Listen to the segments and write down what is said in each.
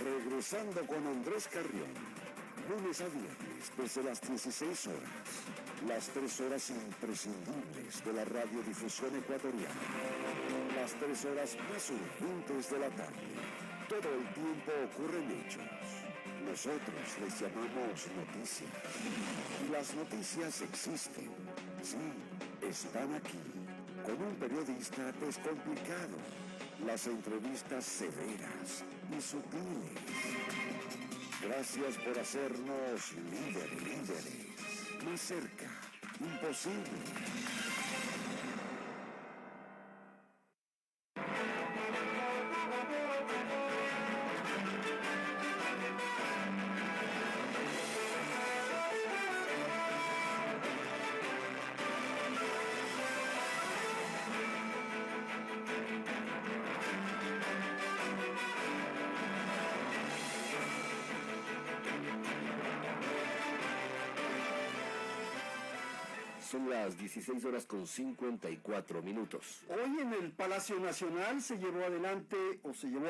Regresando con Andrés Carrión, lunes a viernes desde las 16 horas. Las 3 horas imprescindibles de la radiodifusión ecuatoriana. Las 3 horas más urgentes de la tarde. Todo el tiempo ocurren hechos. Nosotros les llamamos noticias. Y las noticias existen. Sí, están aquí. Con un periodista descomplicado. Las entrevistas severas y sutiles. Gracias por hacernos líderes. Más cerca, imposible. Son las 16 horas con 54 minutos. Hoy en el Palacio Nacional se llevó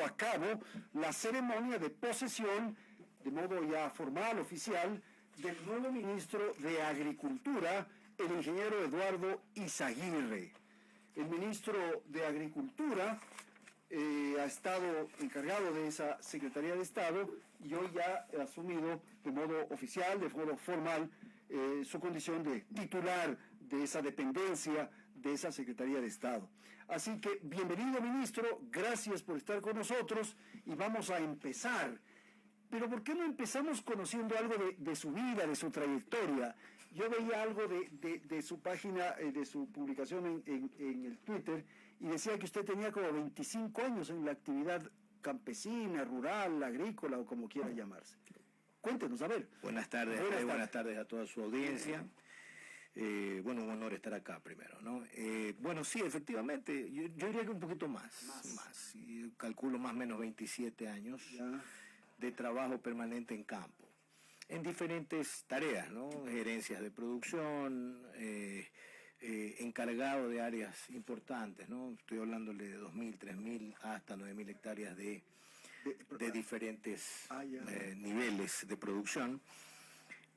a cabo la ceremonia de posesión, de modo ya formal, oficial, del nuevo ministro de Agricultura, el ingeniero Eduardo Izaguirre. El ministro de Agricultura ha estado encargado de esa Secretaría de Estado y hoy ya ha asumido de modo oficial, de modo formal, su condición de titular de esa dependencia, de esa Secretaría de Estado. Así que, bienvenido, ministro, gracias por estar con nosotros y vamos a empezar. Pero ¿por qué no empezamos conociendo algo de su vida, de su trayectoria? Yo veía algo de su página, de su publicación en el Twitter, y decía que usted tenía como 25 años en la actividad campesina, rural, agrícola o como quiera llamarse. Cuéntenos, a ver. Buenas tardes, buenas tardes a toda su audiencia. Un honor estar acá primero, ¿no? Sí, efectivamente, yo diría que un poquito más. Yo calculo más o menos 27 años de trabajo permanente en campo, en diferentes tareas, ¿no? Gerencias de producción, encargado de áreas importantes, ¿no? Estoy hablándole de 2.000, 3.000 hasta 9.000 hectáreas de diferentes niveles de producción,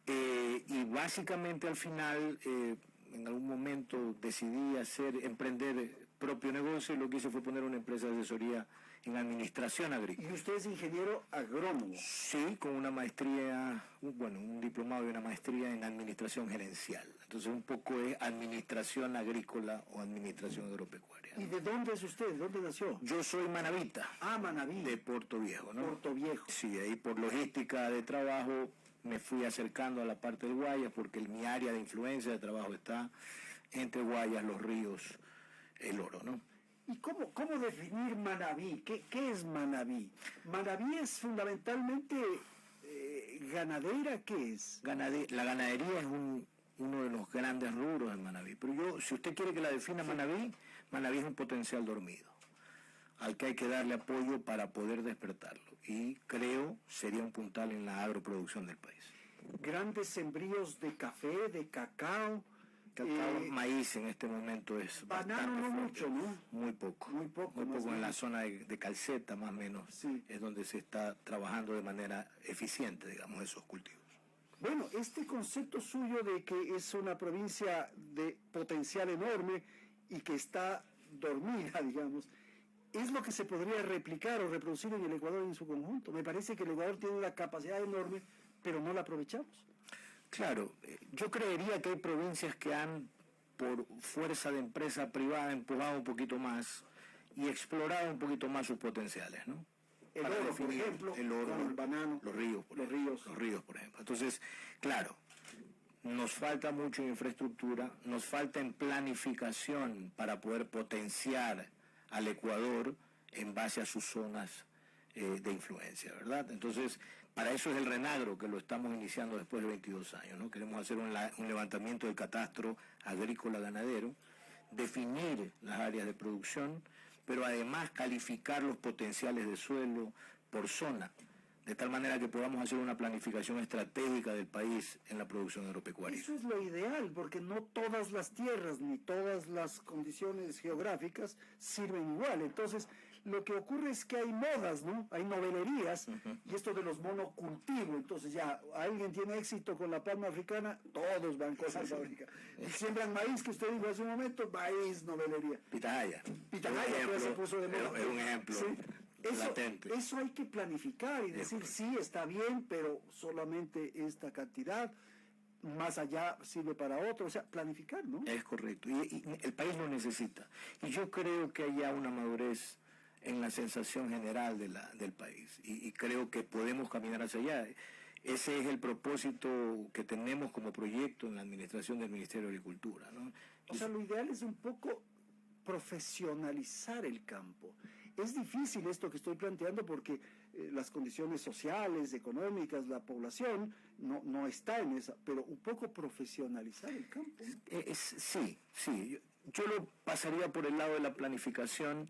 y básicamente al final en algún momento decidí emprender propio negocio, y lo que hice fue poner una empresa de asesoría en administración agrícola. ¿Y usted es ingeniero agrónomo? Sí, con una maestría, un diplomado y una maestría en administración gerencial. Entonces un poco es administración agrícola o administración agropecuaria, ¿no? ¿Y de dónde es usted? ¿De dónde nació? Yo soy manabita. Ah, Manabí. De Puerto Viejo, ¿no? Puerto Viejo. Sí, ahí por logística de trabajo me fui acercando a la parte del Guayas, porque mi área de influencia de trabajo está entre Guayas, Los Ríos, El Oro, ¿no? ¿Y cómo definir Manabí? ¿Qué es Manabí? ¿Manabí es fundamentalmente ganadera? ¿Qué es? La ganadería es uno de los grandes rubros en Manabí. Pero si usted quiere que la defina Manabí, Manabí es un potencial dormido, al que hay que darle apoyo para poder despertarlo. Y creo sería un puntal en la agroproducción del país. Grandes sembríos de café, de cacao. Maíz en este momento es banano no mucho, ¿no? Muy poco en la zona de Calceta, más o menos, sí. Es donde se está trabajando de manera eficiente, digamos, esos cultivos. Bueno, este concepto suyo de que es una provincia de potencial enorme y que está dormida, digamos, es lo que se podría replicar o reproducir en el Ecuador en su conjunto. Me parece que el Ecuador tiene una capacidad enorme, pero no la aprovechamos. Claro, yo creería que hay provincias que han, por fuerza de empresa privada, empujado un poquito más y explorado un poquito más sus potenciales, ¿no? El oro, por ejemplo, el oro, el banano, los ríos, por ejemplo. Entonces, claro, nos falta mucho en infraestructura, nos falta en planificación para poder potenciar al Ecuador en base a sus zonas de influencia, ¿verdad? Entonces, para eso es el Renagro, que lo estamos iniciando después de 22 años, ¿no? Queremos hacer un levantamiento del catastro agrícola ganadero, definir las áreas de producción, pero además calificar los potenciales de suelo por zona, de tal manera que podamos hacer una planificación estratégica del país en la producción agropecuaria. Eso es lo ideal, porque no todas las tierras ni todas las condiciones geográficas sirven igual. Entonces, Lo que ocurre es que hay modas, ¿no? Hay novelerías, y esto de los monocultivos. Entonces ya alguien tiene éxito con la palma africana, todos van con la fábrica. Y siembran maíz, que usted dijo hace un momento, maíz, novelería. Pitahaya. Pitahaya, que se puso de moda. Es un ejemplo. Sí. Latente. Eso hay que planificar y decir, sí, está bien, pero solamente esta cantidad, más allá sirve para otro, o sea, planificar, ¿no? Es correcto, y el país lo necesita. Y yo creo que hay ya una madurez en la sensación general del país, y creo que podemos caminar hacia allá. Ese es el propósito que tenemos como proyecto en la administración del Ministerio de Agricultura, ¿no? O sea, lo ideal es un poco profesionalizar el campo. Es difícil esto que estoy planteando porque las condiciones sociales, económicas, la población no está en esa, pero un poco profesionalizar el campo, ¿no? Sí. Yo lo pasaría por el lado de la planificación,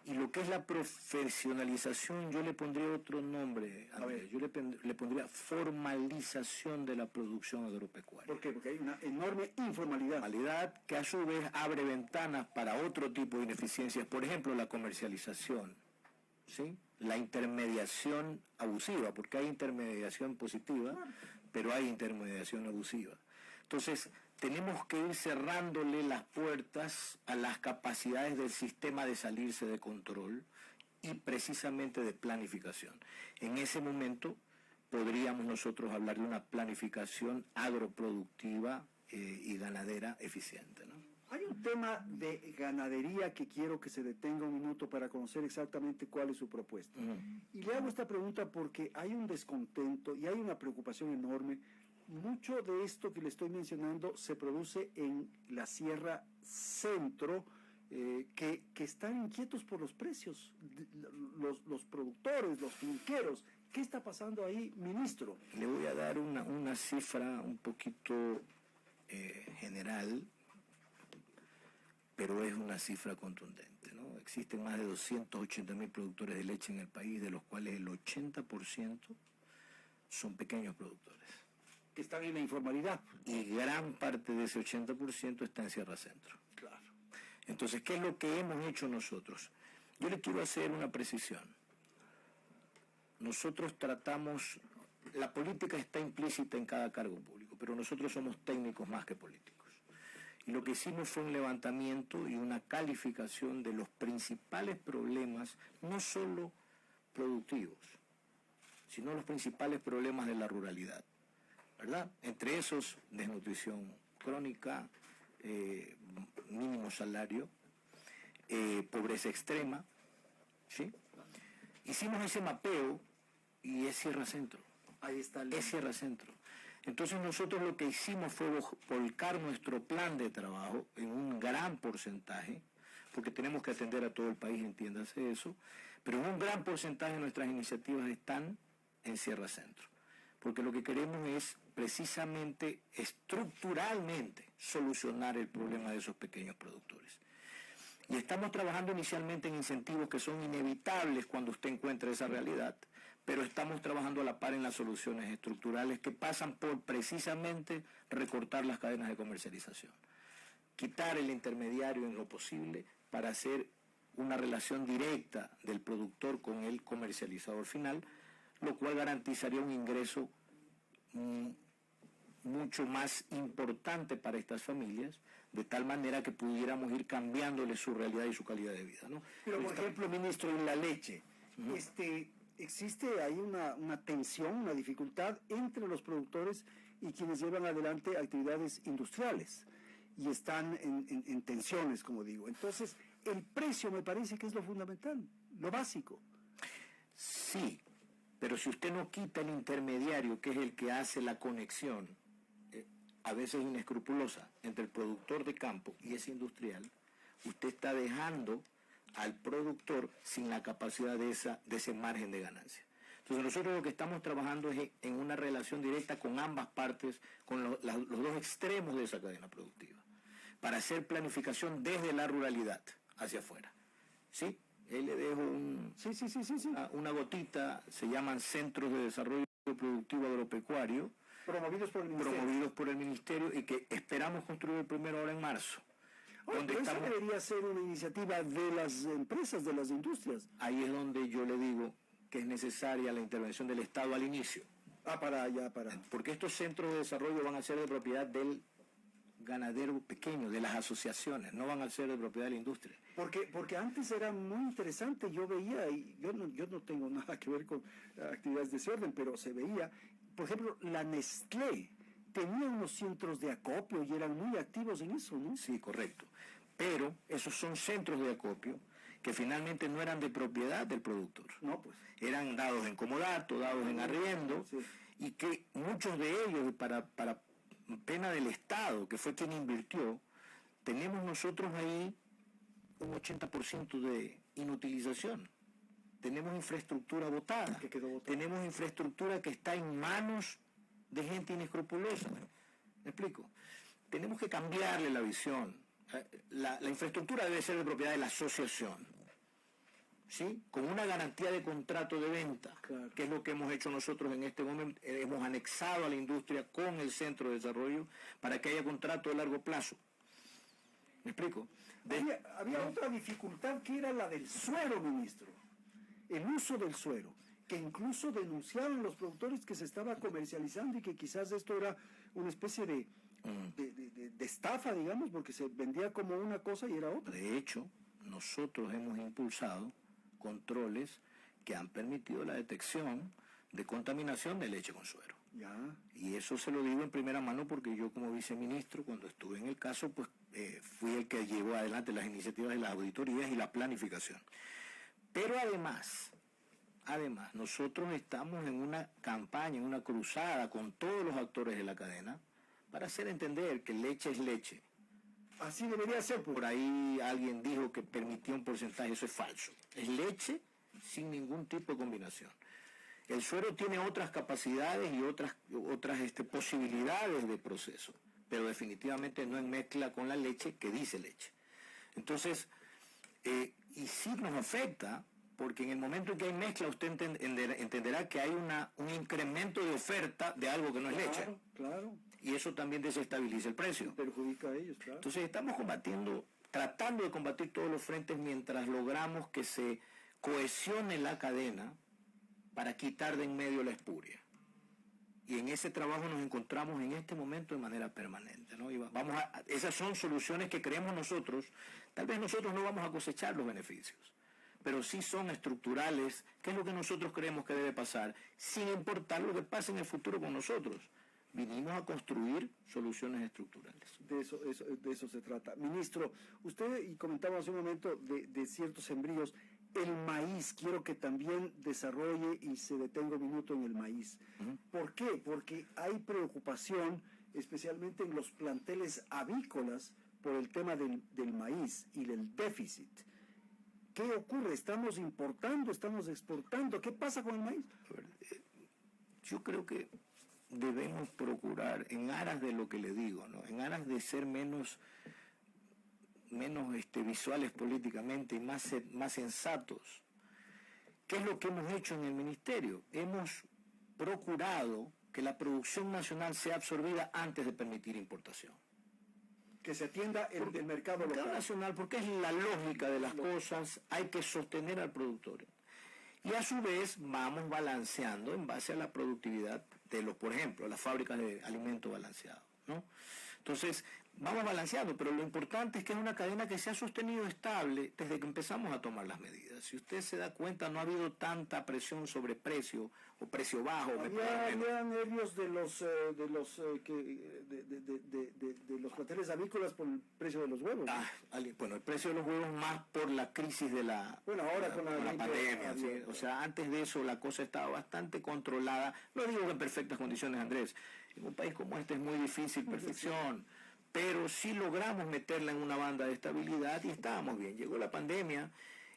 y lo que es la profesionalización yo le pondría otro nombre, Andrés. Yo le pondría formalización de la producción agropecuaria. ¿Por qué? Porque hay una enorme informalidad. Informalidad que a su vez abre ventanas para otro tipo de ineficiencias, por ejemplo la comercialización, ¿sí? La intermediación abusiva, porque hay intermediación positiva, pero hay intermediación abusiva. Entonces, tenemos que ir cerrándole las puertas a las capacidades del sistema de salirse de control y precisamente de planificación. En ese momento podríamos nosotros hablar de una planificación agroproductiva y ganadera eficiente, ¿no? Hay un tema de ganadería que quiero que se detenga un minuto para conocer exactamente cuál es su propuesta. Y le hago esta pregunta porque hay un descontento y hay una preocupación enorme. Mucho de esto que le estoy mencionando se produce en la Sierra Centro, que están inquietos por los precios, los productores, los finqueros. ¿Qué está pasando ahí, ministro? Le voy a dar una cifra un poquito general, pero es una cifra contundente, ¿no? Existen más de 280.000 productores de leche en el país, de los cuales el 80% son pequeños productores. Que están en la informalidad. Y gran parte de ese 80% está en Sierra Centro. Claro. Entonces, ¿qué es lo que hemos hecho nosotros? Yo le quiero hacer una precisión. Nosotros tratamos, la política está implícita en cada cargo público, pero nosotros somos técnicos más que políticos. Y lo que hicimos fue un levantamiento y una calificación de los principales problemas, no solo productivos, sino los principales problemas de la ruralidad, ¿verdad? Entre esos, desnutrición crónica, mínimo salario, pobreza extrema, ¿sí? Hicimos ese mapeo y es Sierra Centro. Ahí está Es Sierra Centro. Entonces nosotros lo que hicimos fue volcar nuestro plan de trabajo en un gran porcentaje, porque tenemos que atender a todo el país, entiéndase eso, pero en un gran porcentaje de nuestras iniciativas están en Sierra Centro, porque lo que queremos es precisamente estructuralmente solucionar el problema de esos pequeños productores. Y estamos trabajando inicialmente en incentivos que son inevitables cuando usted encuentra esa realidad, pero estamos trabajando a la par en las soluciones estructurales que pasan por precisamente recortar las cadenas de comercialización, quitar el intermediario en lo posible para hacer una relación directa del productor con el comercializador final, lo cual garantizaría un ingreso mucho más importante para estas familias, de tal manera que pudiéramos ir cambiándole su realidad y su calidad de vida, ¿no? Pero, por ejemplo, ministro, en la leche, existe ahí una tensión, una dificultad entre los productores y quienes llevan adelante actividades industriales, y están en tensiones, como digo. Entonces, el precio me parece que es lo fundamental, lo básico. Sí, pero si usted no quita el intermediario, que es el que hace la conexión, a veces inescrupulosa, entre el productor de campo y ese industrial, usted está dejando al productor sin la capacidad de ese margen de ganancia. Entonces nosotros lo que estamos trabajando es en una relación directa con ambas partes, con los dos extremos de esa cadena productiva, para hacer planificación desde la ruralidad hacia afuera. ¿Sí? Ahí le dejo una gotita, se llaman Centros de Desarrollo Productivo Agropecuario, Promovidos por el Ministerio. Y que esperamos construir el primero ahora en marzo. donde Pero estamos... eso debería ser una iniciativa de las empresas, de las industrias. Ahí es donde yo le digo que es necesaria la intervención del Estado al inicio. Para. Porque estos centros de desarrollo van a ser de propiedad del ganadero pequeño, de las asociaciones, no van a ser de propiedad de la industria. Porque antes era muy interesante, yo veía, y yo no tengo nada que ver con actividades de ese orden, pero se veía, por ejemplo, la Nestlé tenía unos centros de acopio y eran muy activos en eso, ¿no? Sí, correcto. Pero esos son centros de acopio que finalmente no eran de propiedad del productor. No, pues. Eran dados en comodato, dados en arriendo, Sí. y que muchos de ellos, para pena del Estado, que fue quien invirtió, tenemos nosotros ahí un 80% de inutilización. Tenemos infraestructura botada. Que quedó botada. Tenemos infraestructura que está en manos de gente inescrupulosa. ¿Me explico? Tenemos que cambiarle la visión. La infraestructura debe ser de propiedad de la asociación, ¿sí? Con una garantía de contrato de venta, Claro. que es lo que hemos hecho nosotros en este momento. Hemos anexado a la industria con el centro de desarrollo para que haya contrato de largo plazo. ¿Me explico? Había otra dificultad que era la del suero, ministro. El uso del suero, que incluso denunciaban los productores que se estaba comercializando y que quizás esto era una especie de estafa, digamos, porque se vendía como una cosa y era otra. De hecho, nosotros hemos impulsado controles que han permitido la detección de contaminación de leche con suero. Ya. Y eso se lo digo en primera mano porque yo como viceministro, cuando estuve en el caso, pues fui el que llevó adelante las iniciativas de las auditorías y la planificación. Pero además, nosotros estamos en una campaña, en una cruzada con todos los actores de la cadena para hacer entender que leche es leche. Así debería ser, pues. Por ahí alguien dijo que permitía un porcentaje, eso es falso. Es leche sin ningún tipo de combinación. El suero tiene otras capacidades y otras posibilidades de proceso, pero definitivamente no en mezcla con la leche que dice leche. Entonces, y sí nos afecta, porque en el momento en que hay mezcla usted entenderá que hay un incremento de oferta de algo que no es leche. Claro. Y eso también desestabiliza el precio. Perjudica a ellos, claro. Entonces estamos tratando de combatir todos los frentes mientras logramos que se cohesione la cadena para quitar de en medio la espuria. Y en ese trabajo nos encontramos en este momento de manera permanente, ¿no? Y esas son soluciones que creemos nosotros. Tal vez nosotros no vamos a cosechar los beneficios, pero sí son estructurales, que es lo que nosotros creemos que debe pasar, sin importar lo que pase en el futuro con nosotros. Vinimos a construir soluciones estructurales. De eso se trata. Ministro, usted y comentaba hace un momento de ciertos sembríos. El maíz, quiero que también desarrolle y se detenga un minuto en el maíz. Uh-huh. ¿Por qué? Porque hay preocupación, especialmente en los planteles avícolas, por el tema del maíz y del déficit. ¿Qué ocurre? ¿Estamos importando? ¿Estamos exportando? ¿Qué pasa con el maíz? Yo creo que debemos procurar, en aras de lo que le digo, ¿no? En aras de ser menos visuales políticamente y más sensatos. ¿Qué es lo que hemos hecho en el ministerio? Hemos procurado que la producción nacional sea absorbida antes de permitir importación. Que se atienda el mercado local. Nacional, porque es la lógica de las cosas, hay que sostener al productor. Y a su vez vamos balanceando en base a la productividad de por ejemplo, las fábricas de alimentos balanceados, ¿no? Entonces, vamos balanceando, pero lo importante es que es una cadena que se ha sostenido estable desde que empezamos a tomar las medidas. Si usted se da cuenta, no ha habido tanta presión sobre precio o precio bajo. Había nervios de los planteles avícolas por el precio de los huevos. Bueno, el precio de los huevos más por la crisis de la pandemia. ¿Sí? O sea, antes de eso la cosa estaba bastante controlada. No digo que en perfectas condiciones, Andrés. En un país como este es muy difícil perfección, pero sí logramos meterla en una banda de estabilidad y estábamos bien. Llegó la pandemia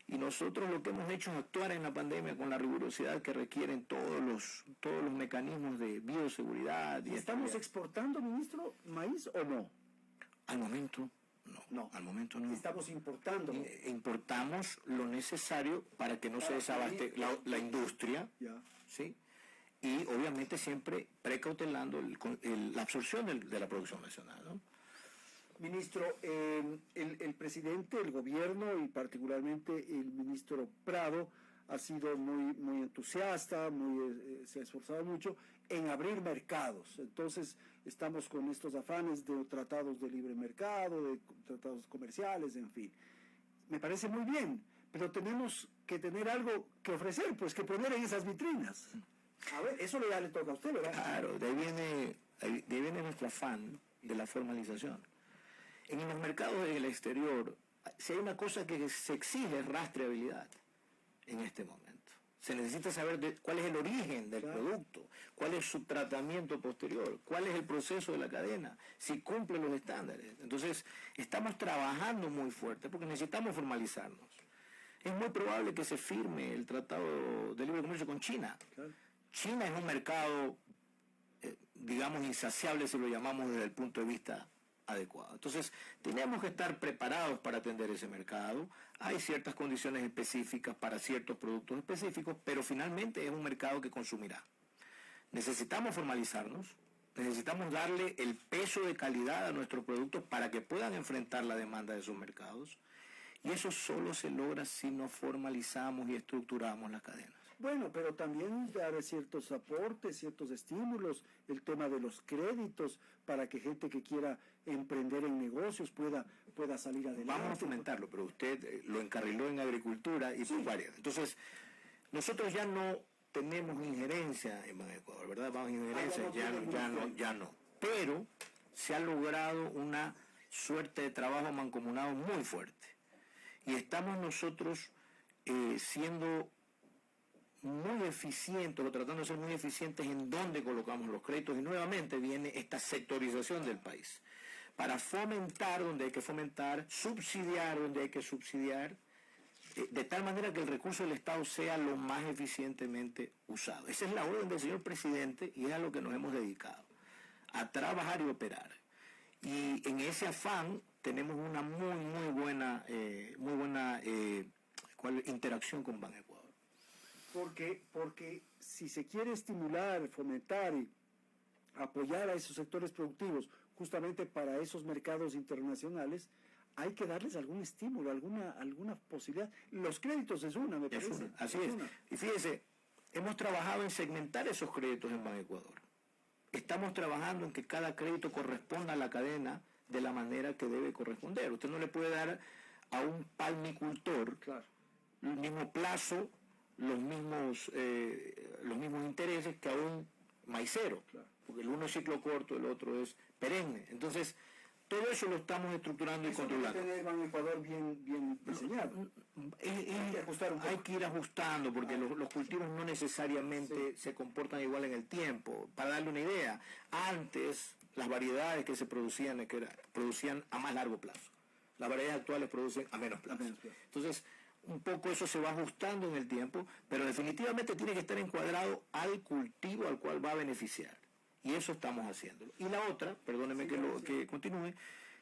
y nosotros lo que hemos hecho es actuar en la pandemia con la rigurosidad que requieren todos los mecanismos de bioseguridad. ¿Y estamos exportando, ministro, maíz o no? Al momento no. Al momento no. Estamos importando. Importamos lo necesario para que no se desabaste la industria. Ya. ¿Sí? Y obviamente siempre precautelando la absorción de la producción nacional, ¿no? Ministro, el presidente, el gobierno y particularmente el ministro Prado ha sido muy entusiasta, se ha esforzado mucho en abrir mercados. Entonces, estamos con estos afanes de tratados de libre mercado, de tratados comerciales, en fin. Me parece muy bien, pero tenemos que tener algo que ofrecer, pues que poner en esas vitrinas. A ver, eso ya le toca a usted, ¿verdad? Claro, de ahí viene nuestro afán de la formalización. En los mercados del exterior, si hay una cosa que se exige es rastreabilidad en este momento. Se necesita saber cuál es el origen del producto, cuál es su tratamiento posterior, cuál es el proceso de la cadena, si cumple los estándares. Entonces, estamos trabajando muy fuerte porque necesitamos formalizarnos. Es muy probable que se firme el Tratado de Libre Comercio con China. Claro. China es un mercado, digamos, insaciable si lo llamamos desde el punto de vista adecuado. Entonces, tenemos que estar preparados para atender ese mercado. Hay ciertas condiciones específicas para ciertos productos específicos, pero finalmente es un mercado que consumirá. Necesitamos formalizarnos, necesitamos darle el peso de calidad a nuestros productos para que puedan enfrentar la demanda de esos mercados, y eso solo se logra si nos formalizamos y estructuramos las cadenas. Bueno, pero también dar ciertos aportes, ciertos estímulos, el tema de los créditos para que gente que quiera emprender en negocios pueda salir adelante. Vamos a fomentarlo, pero usted lo encarriló en agricultura y por varias. Entonces, nosotros ya no tenemos injerencia en Ecuador, ¿verdad? Vamos injerencia, ya no. Pero se ha logrado una suerte de trabajo mancomunado muy fuerte. Y estamos nosotros siendo muy eficientes o tratando de ser muy eficientes en dónde colocamos los créditos, y nuevamente viene esta sectorización del país para fomentar donde hay que fomentar, subsidiar donde hay que subsidiar, de tal manera que el recurso del Estado sea lo más eficientemente usado. Esa es la orden del señor presidente y es a lo que nos hemos dedicado, a trabajar y operar. Y en ese afán tenemos una muy buena interacción con Banecuador. Porque si se quiere estimular, fomentar y apoyar a esos sectores productivos justamente para esos mercados internacionales, hay que darles algún estímulo, alguna posibilidad. Los créditos es una, me parece. Así es. Y fíjese, hemos trabajado en segmentar esos créditos en Banecuador. Estamos trabajando en que cada crédito corresponda a la cadena de la manera que debe corresponder. Usted no le puede dar a un palmicultor el mismo plazo, los mismos intereses que a un maicero, porque el uno es ciclo corto, el otro es perenne. Entonces, todo eso lo estamos estructurando y controlando. Hay que tener un Ecuador bien diseñado. Hay que ir ajustando, porque los cultivos no necesariamente se comportan igual en el tiempo. Para darle una idea, antes las variedades que se producían a más largo plazo. Las variedades actuales producen a menos plazo. Entonces, un poco eso se va ajustando en el tiempo, pero definitivamente tiene que estar encuadrado al cultivo al cual va a beneficiar. Y eso estamos haciéndolo. Y la otra, perdóneme que continúe,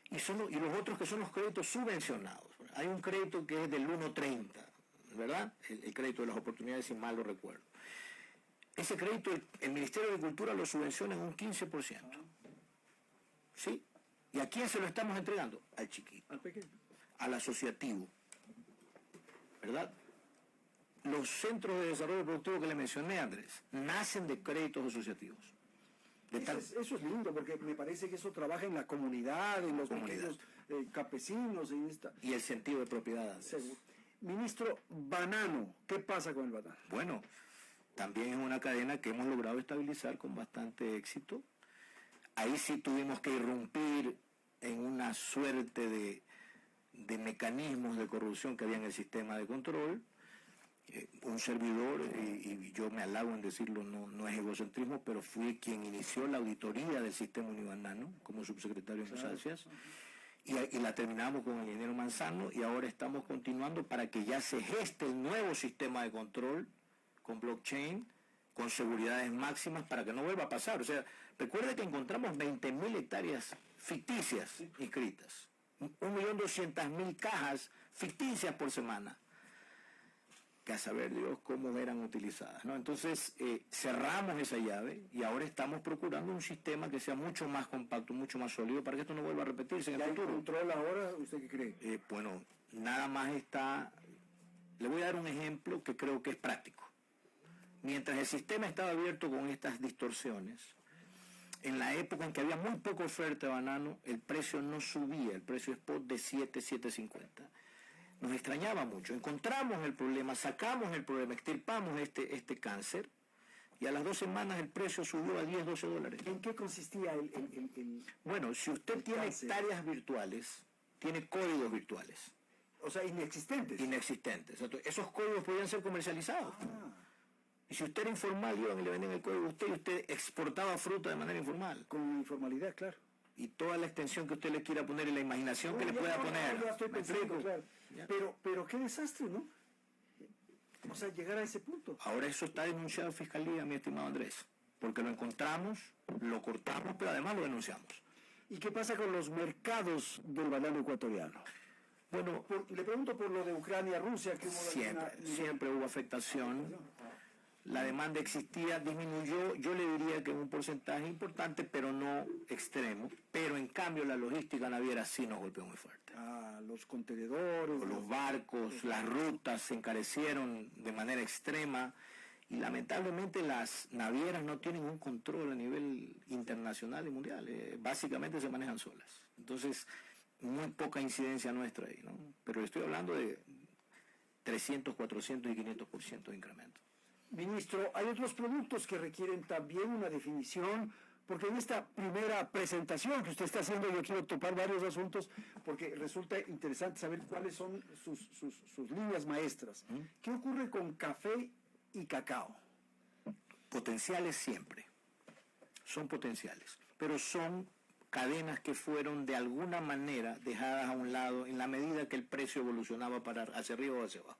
y los otros que son los créditos subvencionados. Hay un crédito que es del 1.30, ¿verdad? El crédito de las oportunidades, si mal lo recuerdo. Ese crédito el Ministerio de Agricultura lo subvenciona en un 15%. ¿Sí? ¿Y a quién se lo estamos entregando? Al chiquito. Al pequeño. Al asociativo. ¿Verdad? Los centros de desarrollo productivo que le mencioné, Andrés, nacen de créditos asociativos. Eso es lindo, porque me parece que eso trabaja en la comunidad, en los pequeños campesinos. Y el sentido de propiedad. Seguro. Ministro, banano, ¿qué pasa con el banano? Bueno, también es una cadena que hemos logrado estabilizar con bastante éxito. Ahí sí tuvimos que irrumpir en una suerte de mecanismos de corrupción que había en el sistema de control. Un servidor, y yo me halago en decirlo, no es egocentrismo, pero fui quien inició la auditoría del sistema unibanano como subsecretario en Musacias, y la terminamos con el ingeniero Manzano, y ahora estamos continuando para que ya se geste el nuevo sistema de control con blockchain, con seguridades máximas, para que no vuelva a pasar. O sea, recuerde que encontramos 20.000 hectáreas ficticias inscritas, 1.200.000 cajas ficticias por semana. que a saber Dios cómo eran utilizadas, ¿no? Entonces cerramos esa llave y ahora estamos procurando un sistema que sea mucho más compacto, mucho más sólido para que esto no vuelva a repetirse en el futuro. ¿Hay control ahora? ¿Usted qué cree? Bueno, nada más está... Le voy a dar un ejemplo que creo que es práctico. Mientras el sistema estaba abierto con estas distorsiones, en la época en que había muy poca oferta de banano, el precio no subía, el precio spot de 7.50. Nos extrañaba mucho. Encontramos el problema, sacamos el problema, extirpamos este cáncer y a las 2 semanas el precio subió a $10-12. ¿En qué consistía el Bueno, si usted tiene cáncer? hectáreas virtuales, tiene códigos virtuales. O sea, inexistentes. Inexistentes. Esos códigos podían ser comercializados. Y si usted era informal, iban y le vendían el código a usted y usted exportaba fruta de manera informal. Con informalidad, claro. Y toda la extensión que usted le quiera poner y la imaginación que le pueda poner. Ya estoy ¿Me pensando, explico? claro. Pero qué desastre, ¿no? O sea, llegar a ese punto. Ahora eso está denunciado en Fiscalía, mi estimado Andrés. Porque lo encontramos, lo cortamos, pero además lo denunciamos. ¿Y qué pasa con los mercados del banano ecuatoriano? Bueno, Le pregunto por lo de Ucrania-Rusia, que hubo siempre hubo afectación. La demanda existía, disminuyó, yo le diría que en un porcentaje importante, pero no extremo. Pero en cambio la logística naviera sí nos golpeó muy fuerte. Los contenedores, Los barcos, las rutas se encarecieron de manera extrema y lamentablemente las navieras no tienen un control a nivel internacional y mundial. Básicamente se manejan solas. Entonces, muy poca incidencia nuestra ahí, ¿no? Pero estoy hablando de 300, 400 y 500% de incremento. Ministro, hay otros productos que requieren también una definición, porque en esta primera presentación que usted está haciendo yo quiero topar varios asuntos, porque resulta interesante saber cuáles son sus líneas maestras. ¿Qué ocurre con café y cacao? Potenciales siempre, son potenciales, pero son cadenas que fueron de alguna manera dejadas a un lado en la medida que el precio evolucionaba para hacia arriba o hacia abajo.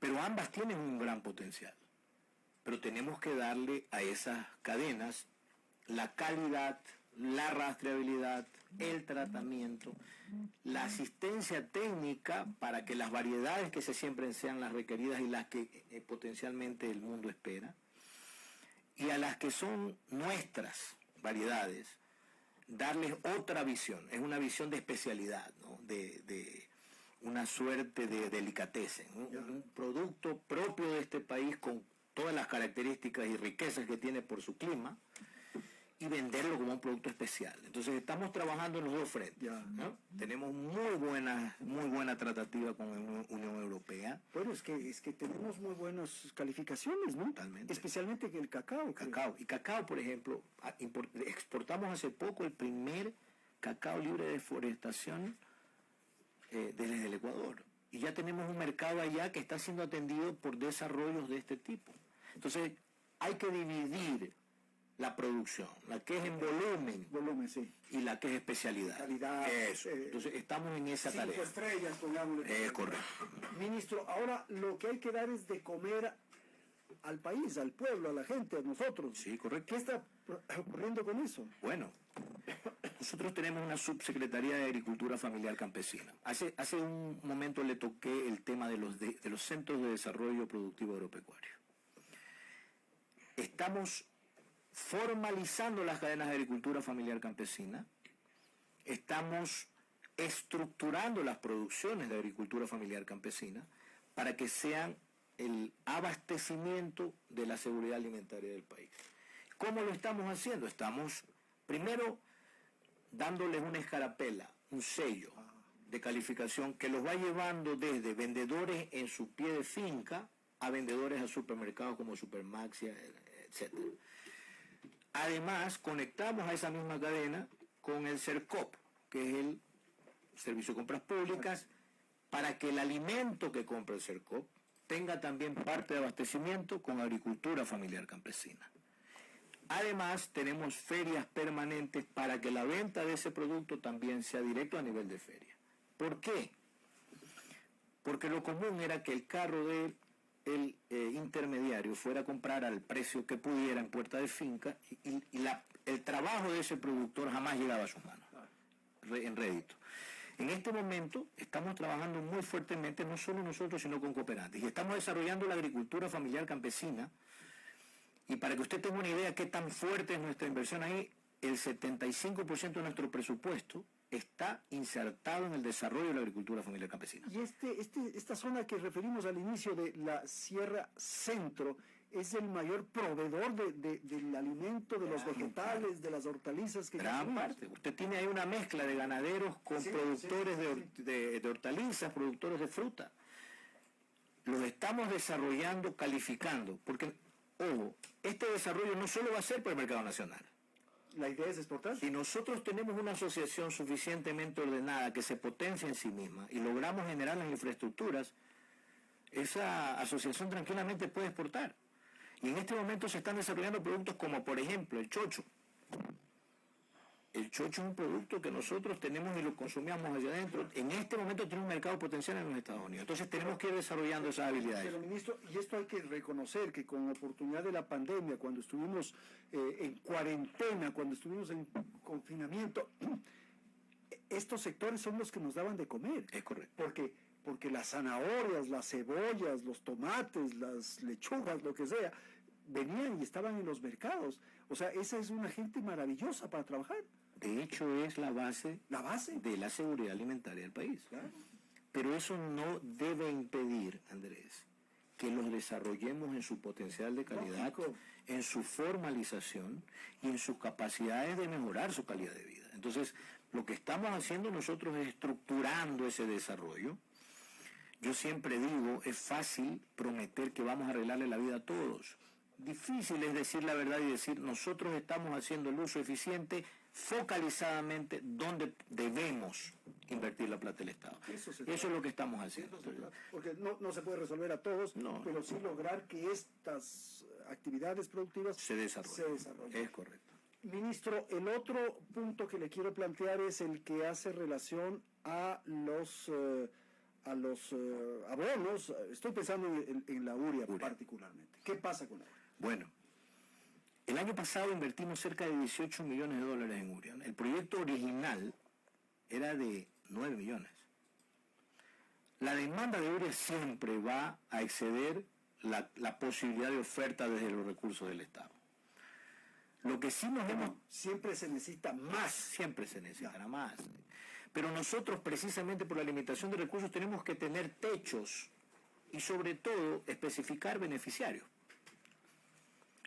Pero ambas tienen un gran potencial. Pero tenemos que darle a esas cadenas la calidad, la rastreabilidad, el tratamiento, la asistencia técnica para que las variedades que se siembren sean las requeridas y las que potencialmente el mundo espera. Y a las que son nuestras variedades, darles otra visión. Es una visión de especialidad, ¿no? de una suerte de delicatessen, un producto propio de este país con todas las características y riquezas que tiene por su clima y venderlo como un producto especial. Entonces estamos trabajando en los dos frentes, ¿no? Tenemos muy buena tratativa con la Unión Europea. Bueno, es que tenemos muy buenas calificaciones, ¿no? Totalmente. Especialmente que el cacao. Y cacao, por ejemplo, exportamos hace poco el primer cacao libre de deforestación desde el Ecuador. Y ya tenemos un mercado allá que está siendo atendido por desarrollos de este tipo. Entonces, hay que dividir la producción, la que es en volumen sí. y la que es especialidad. Calidad. Eso. Entonces, estamos en esa 5 tarea. estrellas, pongámosle. Es correcto. Ministro, ahora lo que hay que dar es de comer al país, al pueblo, a la gente, a nosotros. Sí, correcto. ¿Qué está ocurriendo con eso? Bueno, nosotros tenemos una subsecretaría de Agricultura Familiar Campesina. Hace un momento le toqué el tema de los centros de desarrollo productivo agropecuario. Estamos formalizando las cadenas de agricultura familiar campesina, estamos estructurando las producciones de agricultura familiar campesina para que sean el abastecimiento de la seguridad alimentaria del país. ¿Cómo lo estamos haciendo? Estamos primero dándoles una escarapela, un sello de calificación que los va llevando desde vendedores en su pie de finca a vendedores a supermercados como Supermaxi, etc. Además, conectamos a esa misma cadena con el CERCOP, que es el Servicio de Compras Públicas, para que el alimento que compra el CERCOP tenga también parte de abastecimiento con agricultura familiar campesina. Además, tenemos ferias permanentes para que la venta de ese producto también sea directo a nivel de feria. ¿Por qué? Porque lo común era que el carro del intermediario fuera a comprar al precio que pudiera en puerta de finca y el trabajo de ese productor jamás llegaba a sus manos, en rédito. En este momento estamos trabajando muy fuertemente, no solo nosotros, sino con cooperantes. Y estamos desarrollando la agricultura familiar campesina. Y para que usted tenga una idea qué tan fuerte es nuestra inversión ahí, el 75% de nuestro presupuesto está insertado en el desarrollo de la agricultura familiar campesina. Y esta zona que referimos al inicio de la Sierra Centro es el mayor proveedor del alimento, de los vegetales, de las hortalizas que Gran consumimos. parte. Usted tiene ahí una mezcla de ganaderos con productores de hortalizas, productores de fruta. Los estamos desarrollando, calificando, porque, ojo, este desarrollo no solo va a ser para el mercado nacional. La idea es exportar. Si nosotros tenemos una asociación suficientemente ordenada que se potencia en sí misma y logramos generar las infraestructuras, esa asociación tranquilamente puede exportar. Y en este momento se están desarrollando productos como, por ejemplo, el chocho. El chocho es un producto que nosotros tenemos y lo consumíamos allá adentro. En este momento tiene un mercado potencial en los Estados Unidos. Entonces tenemos que ir desarrollando esas habilidades. Pero, ministro, y esto hay que reconocer que con oportunidad de la pandemia, cuando estuvimos en cuarentena, cuando estuvimos en confinamiento, estos sectores son los que nos daban de comer. Es correcto. Porque las zanahorias, las cebollas, los tomates, las lechugas, lo que sea, venían y estaban en los mercados. O sea, esa es una gente maravillosa para trabajar. De hecho, es la base de la seguridad alimentaria del país. Claro. Pero eso no debe impedir, Andrés, que los desarrollemos en su potencial de calidad, Lógico. en su formalización y en sus capacidades de mejorar su calidad de vida. Entonces, lo que estamos haciendo nosotros es estructurando ese desarrollo. Yo siempre digo, es fácil prometer que vamos a arreglarle la vida a todos. Difícil es decir la verdad y decir, nosotros estamos haciendo el uso eficiente focalizadamente donde debemos invertir la plata del Estado. Eso es lo que estamos haciendo. Porque no se puede resolver a todos, pero sí lograr que estas actividades productivas se desarrollen. Es correcto. Ministro, el otro punto que le quiero plantear es el que hace relación a los abonos. Estoy pensando en la URIA particularmente. ¿Qué pasa con la URIA? Bueno, el año pasado invertimos cerca de 18 millones de dólares en URIA. El proyecto original era de 9 millones. La demanda de URIA siempre va a exceder la posibilidad de oferta desde los recursos del Estado. Lo que sí nos hemos... Siempre se necesita más. Siempre se necesitará más. Pero nosotros, precisamente por la limitación de recursos, tenemos que tener techos y, sobre todo, especificar beneficiarios.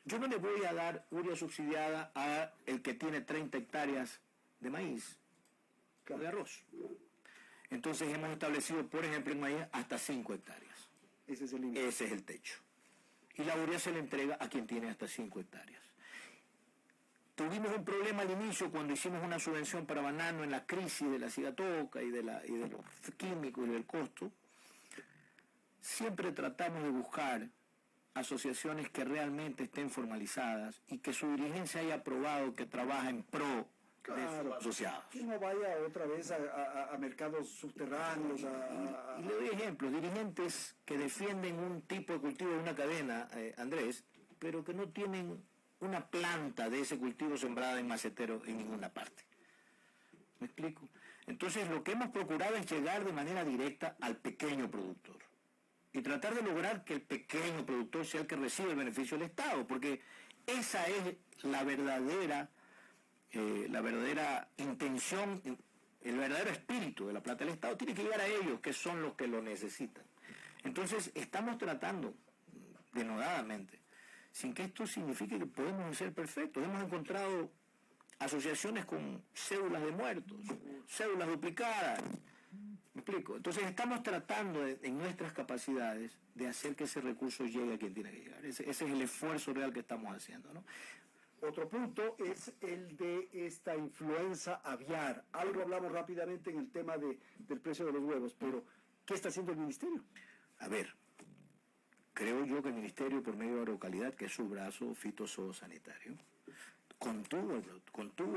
Yo no le voy a dar URIA subsidiada a el que tiene 30 hectáreas de maíz o de arroz. Entonces hemos establecido, por ejemplo, en maíz hasta 5 hectáreas. Ese es el límite. Ese es el techo. Y la URIA se le entrega a quien tiene hasta 5 hectáreas. Tuvimos un problema al inicio cuando hicimos una subvención para banano en la crisis de la cigatoca y de los químicos y del costo. Siempre tratamos de buscar asociaciones que realmente estén formalizadas y que su dirigencia haya aprobado que trabaja en pro de sus asociados. Que no vaya otra vez a mercados subterráneos. Y le doy ejemplos, dirigentes que defienden un tipo de cultivo de una cadena, Andrés, pero que no tienen una planta de ese cultivo sembrada en macetero en ninguna parte. ¿Me explico? Entonces lo que hemos procurado es llegar de manera directa al pequeño productor y tratar de lograr que el pequeño productor sea el que reciba el beneficio del Estado, porque esa es la verdadera intención, el verdadero espíritu de la plata del Estado. Tiene que llegar a ellos, que son los que lo necesitan. Entonces estamos tratando denodadamente, sin que esto signifique que podemos ser perfectos. Hemos encontrado asociaciones con cédulas de muertos, cédulas duplicadas. ¿Me explico? Entonces estamos tratando en nuestras capacidades de hacer que ese recurso llegue a quien tiene que llegar. Ese es el esfuerzo real que estamos haciendo, ¿no? Otro punto es el de esta influenza aviar. Algo hablamos rápidamente en el tema del precio de los huevos, pero ¿qué está haciendo el ministerio? A ver, creo yo que el ministerio, por medio de Agrocalidad, que es su brazo fitosanitario, contuvo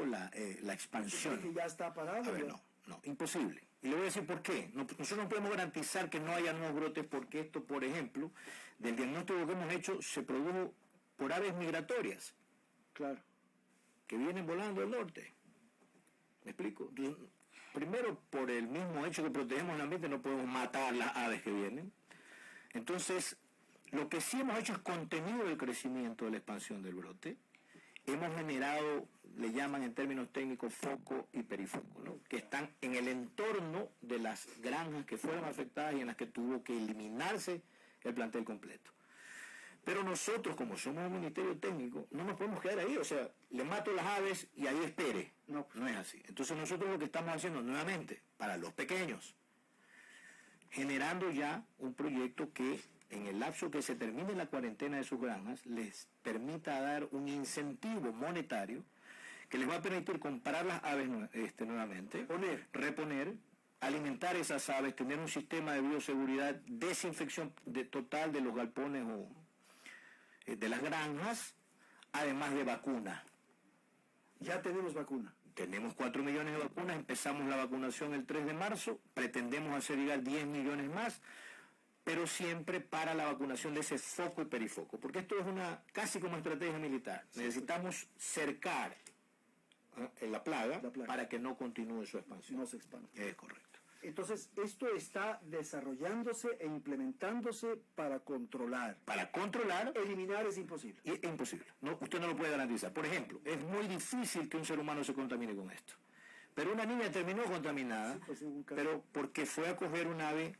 la expansión. ¿Que ya está parado? A ver, no, imposible. Y le voy a decir por qué. Nosotros no podemos garantizar que no haya nuevos brotes porque esto, por ejemplo, del diagnóstico que hemos hecho, se produjo por aves migratorias. Claro. Que vienen volando del norte. ¿Me explico? Entonces, primero, por el mismo hecho que protegemos el ambiente, no podemos matar las aves que vienen. Entonces, lo que sí hemos hecho es contenido el crecimiento de la expansión del brote. Hemos generado, le llaman en términos técnicos, foco y perifoco, ¿no? Que están en el entorno de las granjas que fueron afectadas y en las que tuvo que eliminarse el plantel completo. Pero nosotros, como somos un ministerio técnico, no nos podemos quedar ahí, o sea, le mato las aves y ahí espere. No, no es así. Entonces nosotros lo que estamos haciendo nuevamente, para los pequeños, generando ya un proyecto que en el lapso que se termine la cuarentena de sus granjas, les permita dar un incentivo monetario que les va a permitir comprar las aves nuevamente, reponer, alimentar esas aves, tener un sistema de bioseguridad, desinfección total de los galpones o de las granjas, además de vacuna. Ya tenemos vacuna. Tenemos 4 millones de vacunas, empezamos la vacunación el 3 de marzo, pretendemos hacer llegar 10 millones más, pero siempre para la vacunación de ese foco y perifoco, porque esto es casi como estrategia militar. Necesitamos cercar la plaga para que no continúe su expansión. No se expanda. Es correcto. Entonces, esto está desarrollándose e implementándose para controlar. Para controlar. Eliminar es imposible. Es imposible. No, usted no lo puede garantizar. Por ejemplo, es muy difícil que un ser humano se contamine con esto. Pero una niña terminó contaminada, sí, pues, pero porque fue a coger un ave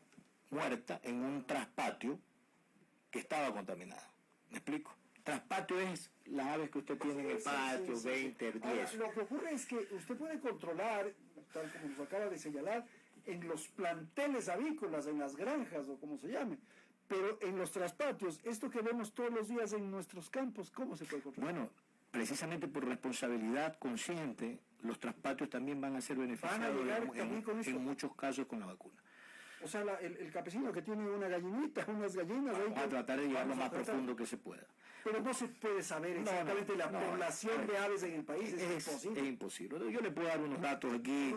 muerta en un traspatio que estaba contaminada. ¿Me explico? Traspatio es las aves que usted tiene en el patio, sí, 20, 10. Ahora, lo que ocurre es que usted puede controlar, tal como nos acaba de señalar, en los planteles avícolas, en las granjas o como se llame, pero en los traspatios, esto que vemos todos los días en nuestros campos, ¿cómo se puede controlar? Bueno, precisamente por responsabilidad consciente, los traspatios también van a ser beneficiados en muchos casos con la vacuna. O sea, el campesino que tiene una gallinita, unas gallinas... Vamos a tratar de llegar lo más profundo que se pueda. Pero no se puede saber exactamente la población de aves en el país, es imposible. Es imposible. Yo le puedo dar unos datos aquí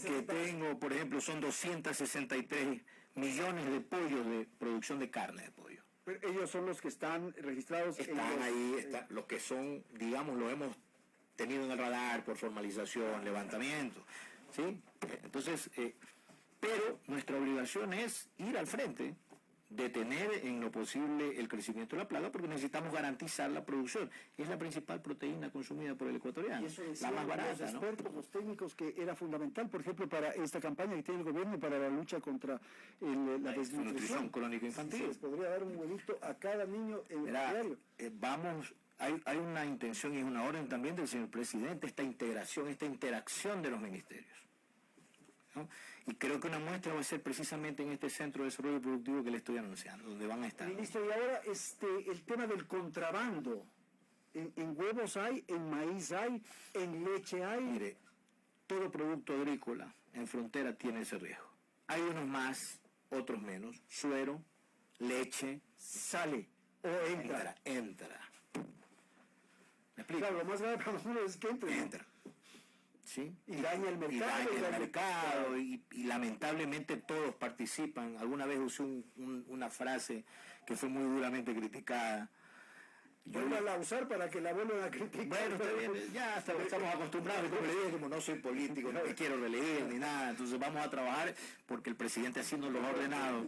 que tengo, por ejemplo, son 263 millones de pollos de producción de carne de pollo. Pero ellos son los que están registrados. Están ahí, los que son, digamos, lo hemos tenido en el radar por formalización, levantamiento, ¿sí? Entonces... pero nuestra obligación es ir al frente, detener en lo posible el crecimiento de la plaga, porque necesitamos garantizar la producción. Es la principal proteína consumida por el ecuatoriano, y eso la más barata. Los expertos, los técnicos, que era fundamental, por ejemplo, para esta campaña que tiene el gobierno para la lucha contra la desnutrición crónico-infantil. Sí, les podría dar un huevito a cada niño en el diario. Hay una intención y es una orden también del señor presidente, esta interacción de los ministerios, ¿no? Y creo que una muestra va a ser precisamente en este centro de desarrollo productivo que le estoy anunciando, donde van a estar. Ministro, y ahora el tema del contrabando. En huevos hay, en maíz hay, en leche hay. Mire, todo producto agrícola en frontera tiene ese riesgo. Hay unos más, otros menos. Suero, leche, sale o entra. Entra. ¿Me explico? Claro, lo más grave para nosotros es que entra. ¿Sí? Y daña el mercado. Y lamentablemente todos participan. Alguna vez usé una frase que fue muy duramente criticada. Vuelvan a usar para que la vuelvan a criticar. Bueno, está bien, ya estamos acostumbrados. Como le digo, como no soy político, no me quiero reelegir ni nada, entonces vamos a trabajar porque el presidente así nos lo ha ordenado.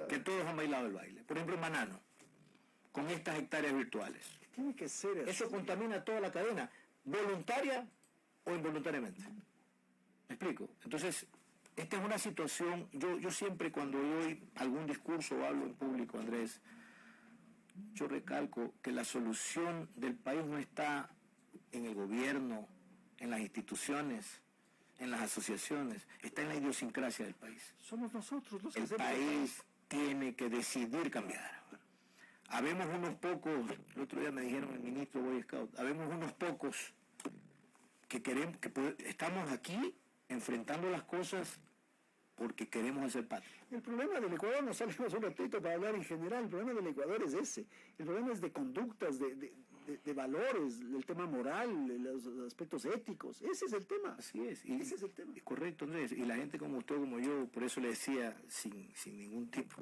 Que todos han bailado el baile. Por ejemplo, en Manano, con estas hectáreas virtuales. Tiene que ser así. Eso contamina toda la cadena, voluntaria o involuntariamente. ¿Me explico? Entonces, esta es una situación, yo siempre cuando doy algún discurso o hablo en público, Andrés, yo recalco que la solución del país no está en el gobierno, en las instituciones, en las asociaciones, está en la idiosincrasia del país. Somos nosotros los que el país tiene que decidir cambiar. Habemos unos pocos, el otro día me dijeron el ministro Boy Scout, habemos unos pocos que queremos, estamos aquí enfrentando las cosas porque queremos hacer patria. El problema del Ecuador, nos salimos un ratito para hablar en general, el problema del Ecuador es ese, el problema es de conductas, de valores, el tema moral, los aspectos éticos, ese es el tema. Así es, ese es el tema. Correcto, Andrés, y la gente como usted, como yo, por eso le decía, sin ningún tipo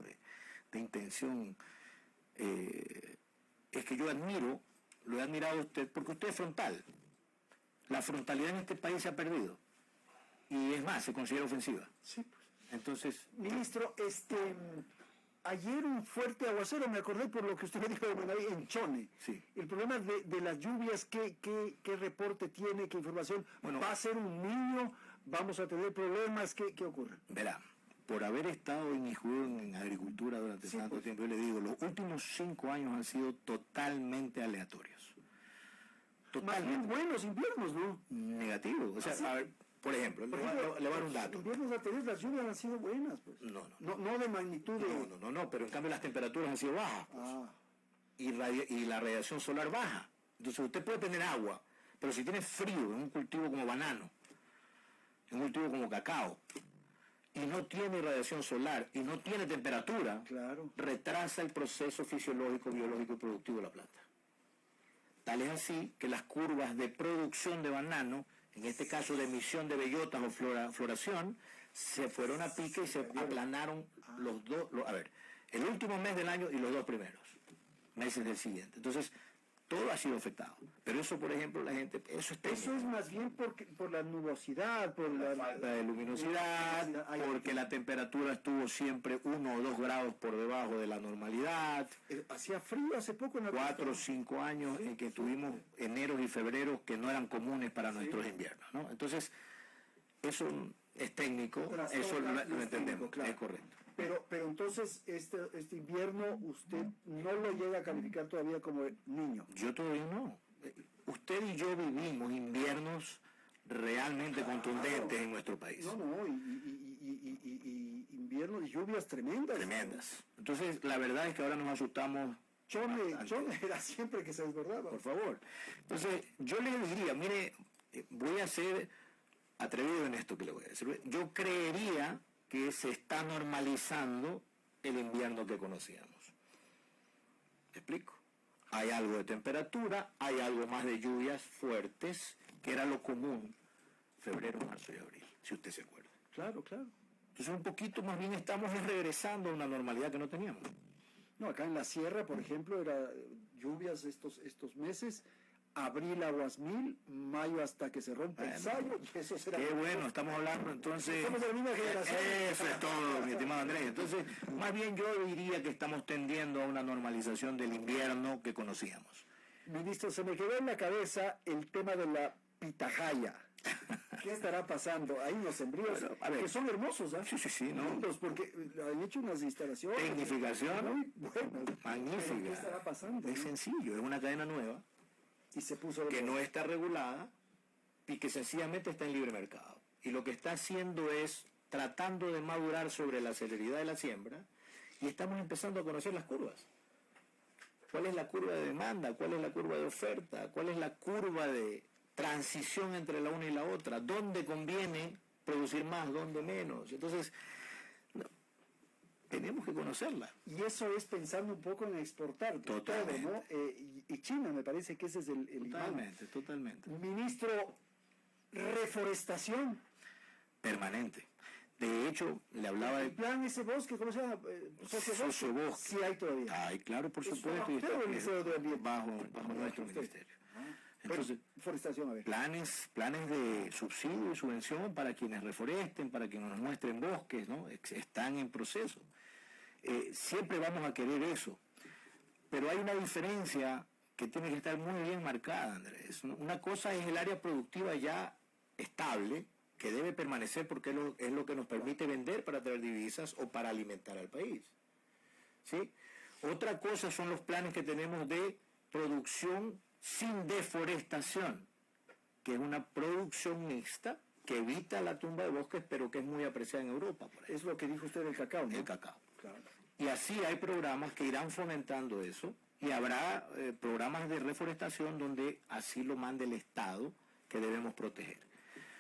de intención, es que yo lo he admirado a usted, porque usted es frontal. La frontalidad en este país se ha perdido. y es más, se considera ofensiva. Sí, pues. Entonces, Ministro, ayer un fuerte aguacero, me acordé por lo que usted me dijo de Manaví, en Chone. Sí. El problema de las lluvias, ¿qué reporte tiene, qué información? Bueno, ¿Va a ser un niño? ¿Vamos a tener problemas? ¿Qué ocurre? verá, por haber estado inmiscuido en agricultura durante tanto pues. tiempo, yo le digo, los últimos 5 años han sido totalmente aleatorios. Más bien buenos inviernos, ¿no? Negativos. O sea, ¿sí? a ver, por ejemplo, le voy a dar un dato. Los inviernos anteriores las lluvias han sido buenas, pues. No de magnitud de... No, pero en cambio las temperaturas han sido bajas. Pues. Ah. Y la radiación solar baja. Entonces usted puede tener agua, pero si tiene frío en un cultivo como banano, en un cultivo como cacao, y no tiene radiación solar y no tiene temperatura, Claro. retrasa el proceso fisiológico, biológico y productivo de la planta. Tal es así que las curvas de producción de banano, en este caso de emisión de bellotas o floración, se fueron a pique y se aplanaron el último mes del año y los 2 primeros meses del siguiente. Entonces, todo ha sido afectado. Pero eso, por ejemplo, la gente, eso es técnico. Eso es más bien por la nubosidad, por la falta de luminosidad, porque la temperatura estuvo siempre 1 o 2 grados por debajo de la normalidad. Hacía frío hace poco en la 4 o 5 años en que tuvimos eneros y febreros que no eran comunes para nuestros inviernos, ¿no? Entonces, eso es técnico, eso lo entendemos, claro. es correcto. Pero entonces este invierno usted no lo llega a calificar todavía como niño. Yo todavía no. Usted y yo vivimos inviernos realmente contundentes en nuestro país. No, y inviernos y lluvias tremendas. Tremendas. Entonces, la verdad es que ahora nos asustamos. Chone era siempre que se desbordaba. Por favor. Entonces, yo le diría, mire, voy a ser atrevido en esto que le voy a decir. Yo creería que se está normalizando el invierno que conocíamos. ¿Me explico? Hay algo de temperatura, hay algo más de lluvias fuertes, que era lo común febrero, marzo y abril, si usted se acuerda. Claro. Entonces un poquito más bien estamos regresando a una normalidad que no teníamos. No, acá en la sierra, por ejemplo, era lluvias estos meses, abril aguas 1000, mayo hasta que se rompe el sayo, y eso será... Qué bueno, estamos hablando entonces... Somos de la misma generación. Eso es todo, mi estimado Andrés. Entonces, más bien yo diría que estamos tendiendo a una normalización del invierno que conocíamos. Ministro, se me quedó en la cabeza el tema de la pitahaya. ¿Qué estará pasando? Hay unos sembríos que son hermosos, ¿ah? Sí, ¿no? Lindos, porque han hecho unas instalaciones... Tecnificación muy buenas. magnífica. ¿Qué estará pasando? Es sencillo, es una cadena nueva Y se puso... que no está regulada y que sencillamente está en libre mercado. Y lo que está haciendo es tratando de madurar sobre la celeridad de la siembra y estamos empezando a conocer las curvas. ¿Cuál es la curva de demanda? ¿Cuál es la curva de oferta? ¿Cuál es la curva de transición entre la una y la otra? ¿Dónde conviene producir más? ¿Dónde menos? Entonces, tenemos que conocerla. Y eso es pensando un poco en exportar. Totalmente. Todo, ¿no? Y China, me parece que ese es el Totalmente. Ministro, reforestación. Permanente. De hecho, le hablaba ¿El plan ese bosque, cómo se llama? Sociobosque. Sí hay todavía. Ay, claro, por Eso supuesto. Y bajo el Ministerio de Ambiente. bajo nuestro ministerio. Entonces, Forestación, a ver. planes de subsidio y subvención para quienes reforesten, para quienes nos muestren bosques, ¿no? Están en proceso. Siempre vamos a querer eso. Pero hay una diferencia que tiene que estar muy bien marcada, Andrés. Una cosa es el área productiva ya estable, que debe permanecer porque es lo que nos permite vender para traer divisas o para alimentar al país. ¿Sí? Otra cosa son los planes que tenemos de producción sin deforestación, que es una producción mixta que evita la tumba de bosques, pero que es muy apreciada en Europa. Por ejemplo. Es lo que dijo usted del cacao, ¿no? El cacao. Claro. Y así hay programas que irán fomentando eso, y habrá programas de reforestación donde así lo mande el Estado, que debemos proteger.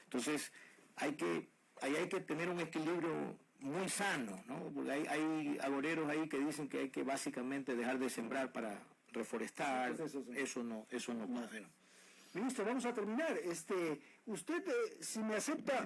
Entonces, hay que tener un equilibrio muy sano, ¿no? Porque hay agoreros ahí que dicen que hay que básicamente dejar de sembrar para reforestar. Sí, pues eso no pasa, ¿no? Ministro, vamos a terminar. Usted, si me acepta,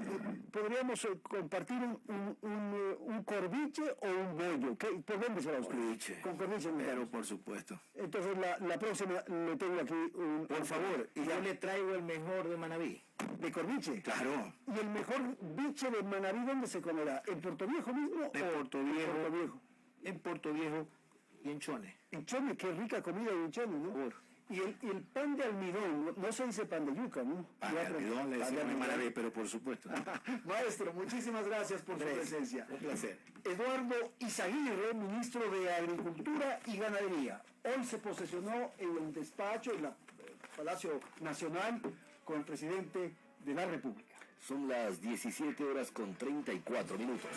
podríamos compartir un corviche o un bollo. ¿Por dónde será usted? Corviche. Con corviche. Pero por supuesto. Entonces, la próxima le tengo aquí un... Por favor, y yo le traigo el mejor de Manabí. ¿De corviche? Claro. ¿Y el mejor biche de Manabí dónde se comerá? ¿En Puerto Viejo mismo? En Puerto Viejo. Puerto Viejo. En Puerto Viejo y en Chone. En Chone, qué rica comida en Chone, ¿no? Y el pan de almidón, no se dice pan de yuca, ¿no? Pan de almidón le decimos en Manabí, pero por supuesto. Maestro, muchísimas gracias por su presencia. Un placer. Eduardo Izaguirre, ministro de Agricultura y Ganadería. Hoy se posesionó en el despacho, en el Palacio Nacional, con el presidente de la República. Son las 17 horas con 34 minutos.